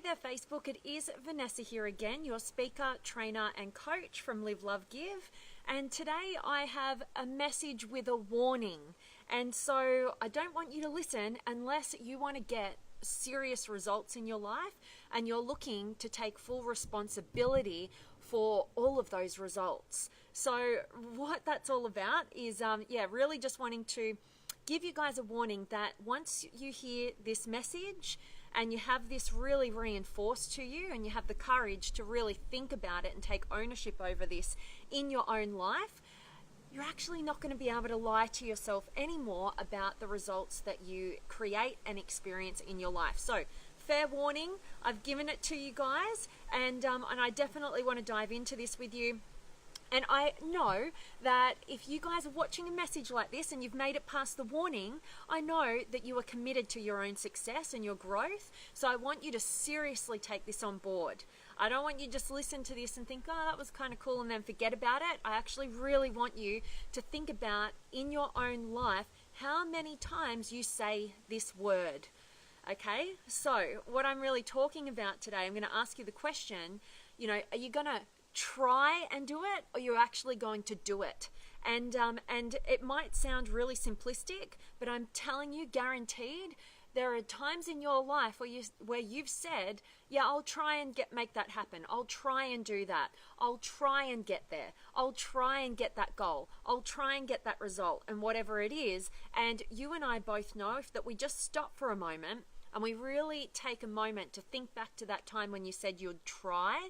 there Facebook, it is Vanessa here again, your speaker, trainer and coach from Live, Love, Give. And today I have a message with a warning. And so I don't want you to listen unless you want to get serious results in your life and you're looking to take full responsibility for all of those results. So what that's all about is, really just wanting to give you guys a warning that once you hear this message and you have this really reinforced to you and you have the courage to really think about it and take ownership over this in your own life, you're actually not going to be able to lie to yourself anymore about the results that you create and experience in your life. So, fair warning, I've given it to you guys, and I definitely want to dive into this with you. And I know that if you guys are watching a message like this and you've made it past the warning, I know that you are committed to your own success and your growth. So I want you to seriously take this on board. I don't want you to just listen to this and think, oh, that was kind of cool, and then forget about it. I actually really want you to think about in your own life how many times you say this word. Okay, so what I'm really talking about today, I'm going to ask you the question, are you going to try and do it, or you're actually going to do it? And it might sound really simplistic, but I'm telling you, guaranteed, there are times in your life where you've said, yeah, I'll try and make that happen. I'll try and do that. I'll try and get there. I'll try and get that goal. I'll try and get that result, and whatever it is. And you and I both know that we just stop for a moment and we really take a moment to think back to that time when you said you'd try.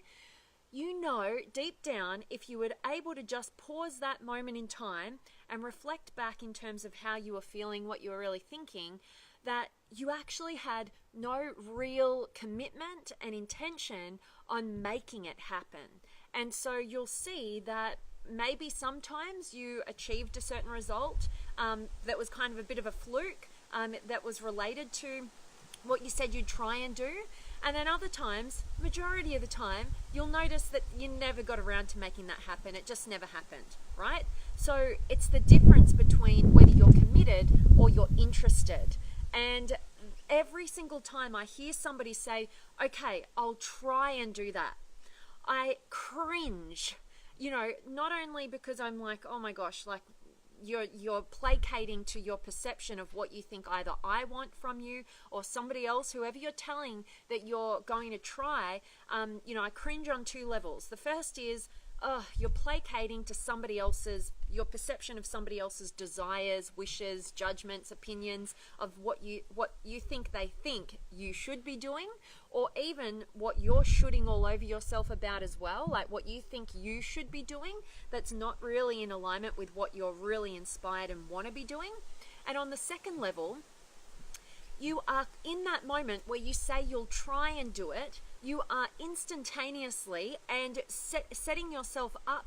You know, deep down, if you were able to just pause that moment in time and reflect back in terms of how you were feeling, what you were really thinking, that you actually had no real commitment and intention on making it happen. And so you'll see that maybe sometimes you achieved a certain result that was kind of a bit of a fluke, that was related to what you said you'd try and do. And then other times, majority of the time, you'll notice that you never got around to making that happen. It just never happened, right? So it's the difference between whether you're committed or you're interested. And every single time I hear somebody say, okay, I'll try and do that, I cringe, not only because I'm like, oh my gosh, like, you're placating to your perception of what you think either I want from you or somebody else, whoever you're telling that you're going to try. I cringe on two levels. The first is, you're placating to somebody else's, your perception of somebody else's desires, wishes, judgments, opinions of what you think they think you should be doing, or even what you're shooting all over yourself about as well, like what you think you should be doing that's not really in alignment with what you're really inspired and want to be doing. And on the second level, you are in that moment where you say you'll try and do it, you are instantaneously and setting yourself up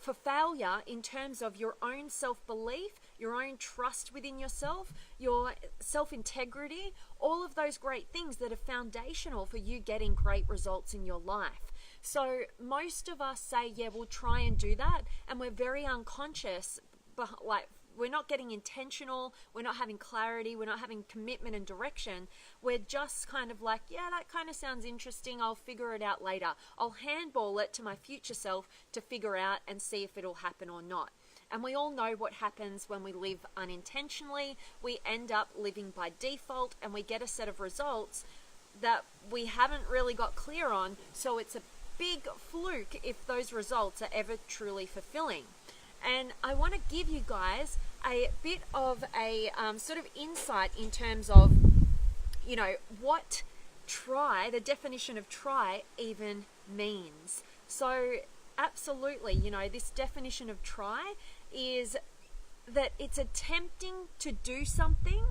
for failure in terms of your own self-belief, your own trust within yourself, your self-integrity, all of those great things that are foundational for you getting great results in your life. So most of us say, yeah, we'll try and do that, and we're very unconscious, like, we're not getting intentional, we're not having clarity, we're not having commitment and direction. We're just kind of like, yeah, that kind of sounds interesting, I'll figure it out later. I'll handball it to my future self to figure out and see if it'll happen or not. And we all know what happens when we live unintentionally. We end up living by default and we get a set of results that we haven't really got clear on. So it's a big fluke if those results are ever truly fulfilling. And I want to give you guys a bit of a sort of insight in terms of, what the definition of try even means. So absolutely, this definition of try is that it's attempting to do something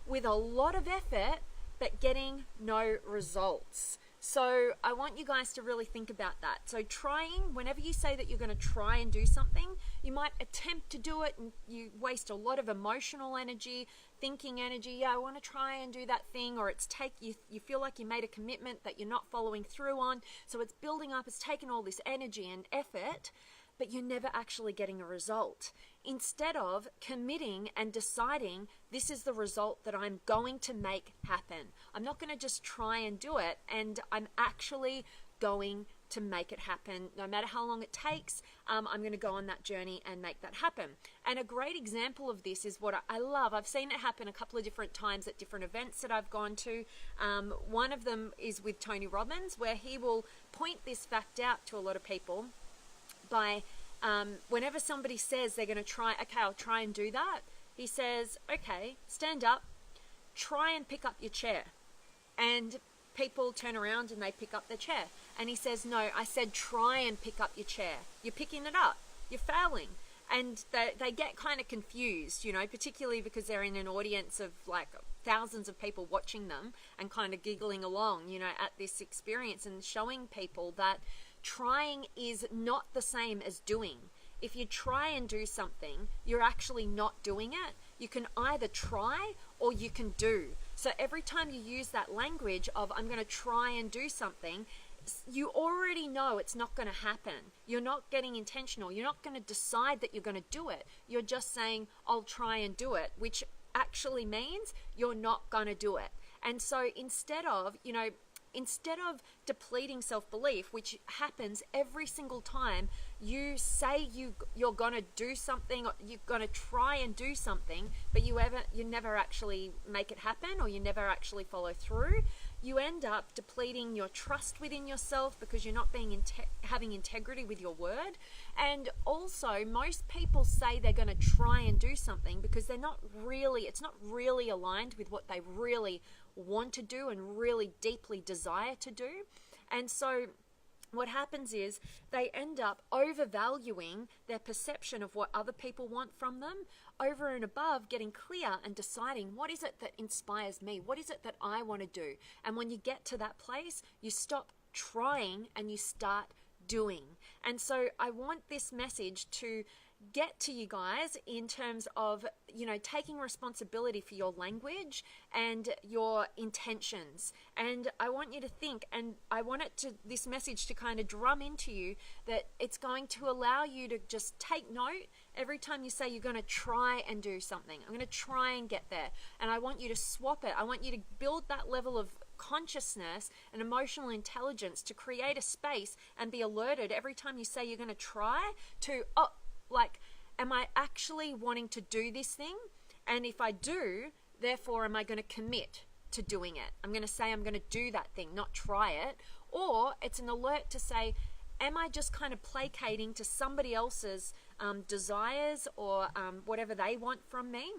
with a lot of effort, but getting no results. So I want you guys to really think about that. So trying, whenever you say that you're going to try and do something, you might attempt to do it and you waste a lot of emotional energy, thinking energy. Yeah, I want to try and do that thing, or you feel like you made a commitment that you're not following through on. So it's building up, it's taken all this energy and effort but you're never actually getting a result. Instead of committing and deciding, this is the result that I'm going to make happen. I'm not going to just try and do it, and I'm actually going to make it happen. No matter how long it takes, I'm going to go on that journey and make that happen. And a great example of this is what I love. I've seen it happen a couple of different times at different events that I've gone to. One of them is with Tony Robbins, where he will point this fact out to a lot of people by whenever somebody says they're going to try, okay, I'll try and do that. He says, okay, stand up, try and pick up your chair. And people turn around and they pick up their chair. And he says, no, I said try and pick up your chair. You're picking it up. You're failing. And they get kind of confused, you know, particularly because they're in an audience of like thousands of people watching them and kind of giggling along, you know, at this experience, and showing people that trying is not the same as doing. If you try and do something, you're actually not doing it. You can either try or you can do. So every time you use that language of I'm going to try and do something, you already know it's not going to happen. You're not getting intentional. You're not going to decide that you're going to do it. You're just saying, I'll try and do it, which actually means you're not going to do it. And so instead of depleting self-belief, which happens every single time you say you're going to do something, or you're going to try and do something, but you never actually make it happen, or you never actually follow through, you end up depleting your trust within yourself because you're not having integrity with your word. And also, most people say they're going to try and do something because it's not really aligned with what they really want to do and really deeply desire to do. And so what happens is they end up overvaluing their perception of what other people want from them over and above getting clear and deciding, what is it that inspires me? What is it that I want to do? And when you get to that place, you stop trying and you start doing. And so I want this message to get to you guys in terms of, you know, taking responsibility for your language and your intentions. And I want you to think, and I want this message to kind of drum into you that it's going to allow you to just take note every time you say you're going to try and do something. I'm going to try and get there. And I want you to swap it. I want you to build that level of consciousness and emotional intelligence to create a space and be alerted every time you say you're going to try to, am I actually wanting to do this thing? And if I do, therefore, am I going to commit to doing it? I'm going to say I'm going to do that thing, not try it. Or it's an alert to say, am I just kind of placating to somebody else's desires or whatever they want from me?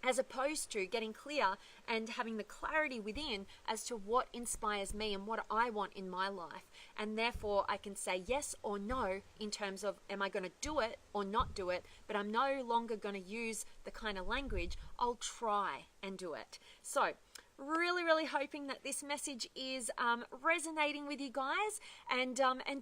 As opposed to getting clear and having the clarity within as to what inspires me and what I want in my life. And therefore, I can say yes or no in terms of, am I going to do it or not do it? But I'm no longer going to use the kind of language, I'll try and do it. So, really hoping that this message is resonating with you guys, and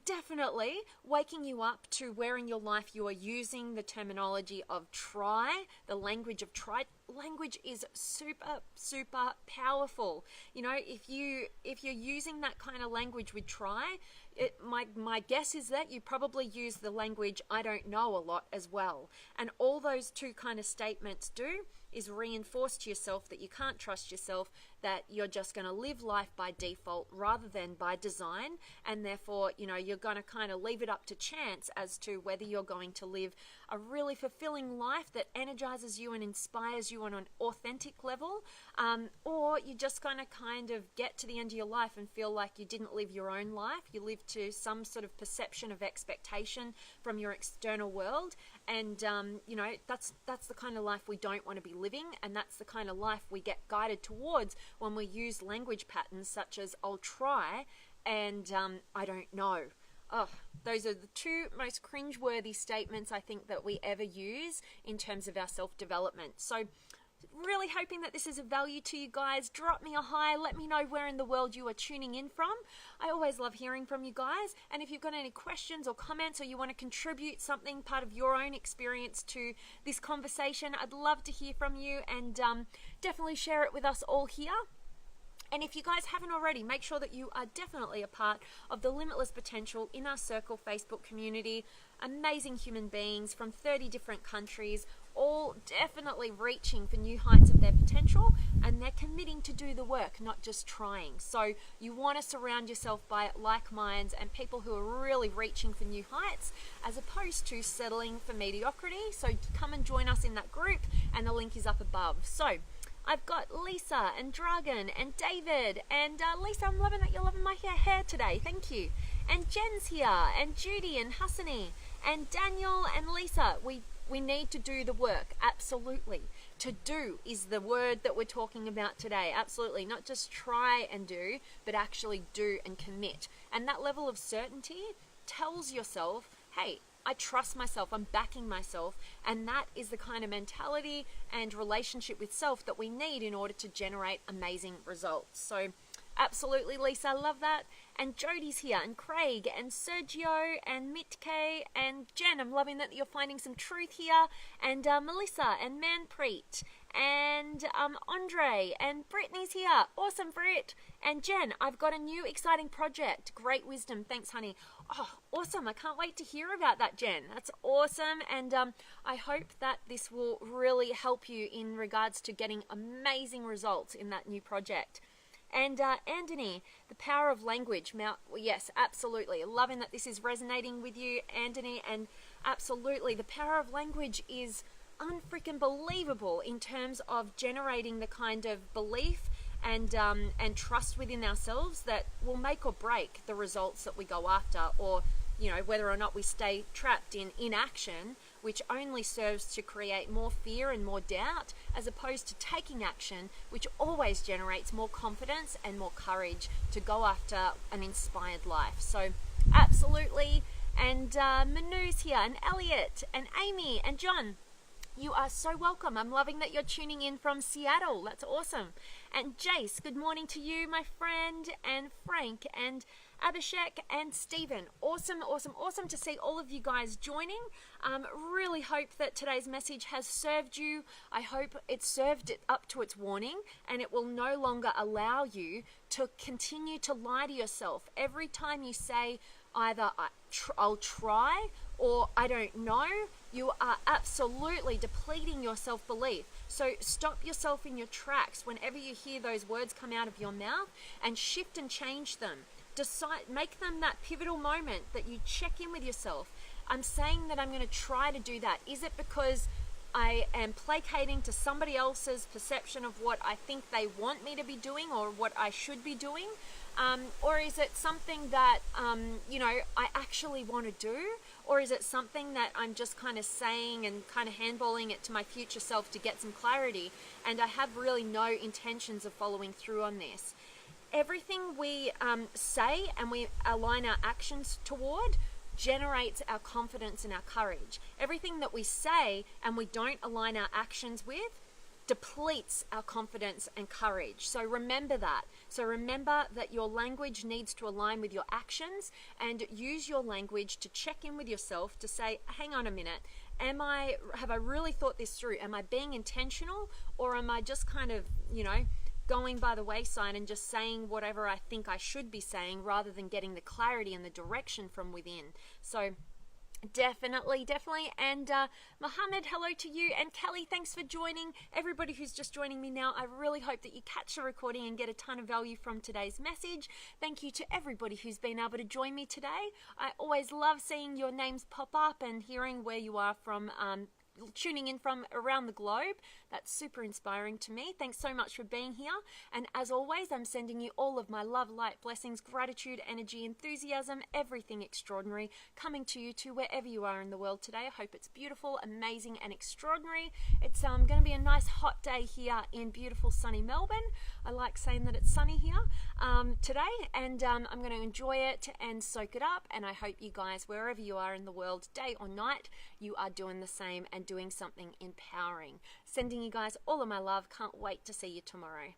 definitely waking you up to where in your life you are using the terminology of try, the language of try. Language is super powerful. You know, if you're using that kind of language with try, my guess is that you probably use the language I don't know a lot as well. And all those two kind of statements do is reinforce to yourself that you can't trust yourself, that you're just going to live life by default rather than by design, and therefore, you know, you're going to kind of leave it up to chance as to whether you're going to live a really fulfilling life that energizes you and inspires you on an authentic level, or you're just going to kind of get to the end of your life and feel like you didn't live your own life. You lived to some sort of perception of expectation from your external world, and you know, that's the kind of life we don't want to be living, and that's the kind of life we get guided towards when we use language patterns such as I'll try and I don't know. Oh, those are the two most cringeworthy statements I think that we ever use in terms of our self-development. So really hoping that this is of value to you guys. Drop me a hi. Let me know where in the world you are tuning in from. I always love hearing from you guys. And if you've got any questions or comments, or you want to contribute something, part of your own experience to this conversation, I'd love to hear from you, and definitely share it with us all here. And if you guys haven't already, make sure that you are definitely a part of the Limitless Potential Inner Circle Facebook community. Amazing human beings from 30 different countries, all definitely reaching for new heights of their potential, and they're committing to do the work, not just trying. So you want to surround yourself by like minds and people who are really reaching for new heights, as opposed to settling for mediocrity. So come and join us in that group, and the link is up above. So I've got Lisa and Dragon and David, and Lisa, I'm loving that you're loving my hair today. Thank you. And Jen's here, and Judy and Hassani, and Daniel and Lisa. We need to do the work, absolutely. To do is the word that we're talking about today, absolutely. Not just try and do, but actually do and commit. And that level of certainty tells yourself, hey, I trust myself, I'm backing myself, and that is the kind of mentality and relationship with self that we need in order to generate amazing results. So absolutely, Lisa, I love that. And Jodie's here, and Craig, and Sergio, and Mitke, and Jen. I'm loving that you're finding some truth here. And Melissa, and Manpreet, and Andre, and Brittany's here. Awesome, Britt. And Jen, I've got a new exciting project. Great wisdom. Thanks, honey. Oh, awesome. I can't wait to hear about that, Jen. That's awesome. And I hope that this will really help you in regards to getting amazing results in that new project. And Anthony, the power of language. Yes, absolutely. Loving that this is resonating with you, Anthony. And absolutely, the power of language is unfreaking believable in terms of generating the kind of belief and trust within ourselves that will make or break the results that we go after, or whether or not we stay trapped in inaction, which only serves to create more fear and more doubt, as opposed to taking action, which always generates more confidence and more courage to go after an inspired life. So absolutely. And Manu's here, and Elliot, and Amy, and John. You are so welcome. I'm loving that you're tuning in from Seattle. That's awesome. And Jace, good morning to you, my friend, and Frank, and Abhishek, and Stephen. Awesome, awesome, awesome to see all of you guys joining. Really hope that today's message has served you. I hope it served it up to its warning, and it will no longer allow you to continue to lie to yourself. Every time you say either I'll try or I don't know, you are absolutely depleting your self-belief. So stop yourself in your tracks whenever you hear those words come out of your mouth, and shift and change them. Decide, make them that pivotal moment that you check in with yourself. I'm saying that I'm going to try to do that. Is it because I am placating to somebody else's perception of what I think they want me to be doing or what I should be doing? Or is it something that, I actually want to do? Or is it something that I'm just kind of saying and kind of handballing it to my future self to get some clarity, and I have really no intentions of following through on this? Everything we say and we align our actions toward generates our confidence and our courage. Everything that we say and we don't align our actions with depletes our confidence and courage. So remember that. So remember that your language needs to align with your actions, and use your language to check in with yourself to say, hang on a minute, have I really thought this through? Am I being intentional, or am I just kind of, going by the wayside and just saying whatever I think I should be saying, rather than getting the clarity and the direction from within? So definitely. And Mohammed, hello to you. And Kelly, thanks for joining. Everybody who's just joining me now, I really hope that you catch the recording and get a ton of value from today's message. Thank you to everybody who's been able to join me today. I always love seeing your names pop up and hearing where you are from, tuning in from around the globe. That's super inspiring to me. Thanks so much for being here. And as always, I'm sending you all of my love, light, blessings, gratitude, energy, enthusiasm, everything extraordinary coming to you to wherever you are in the world today. I hope it's beautiful, amazing, and extraordinary. It's going to be a nice hot day here in beautiful sunny Melbourne. I like saying that it's sunny here today, and I'm going to enjoy it and soak it up. And I hope you guys, wherever you are in the world, day or night, you are doing the same and doing something empowering. Sending you guys all of my love. Can't wait to see you tomorrow.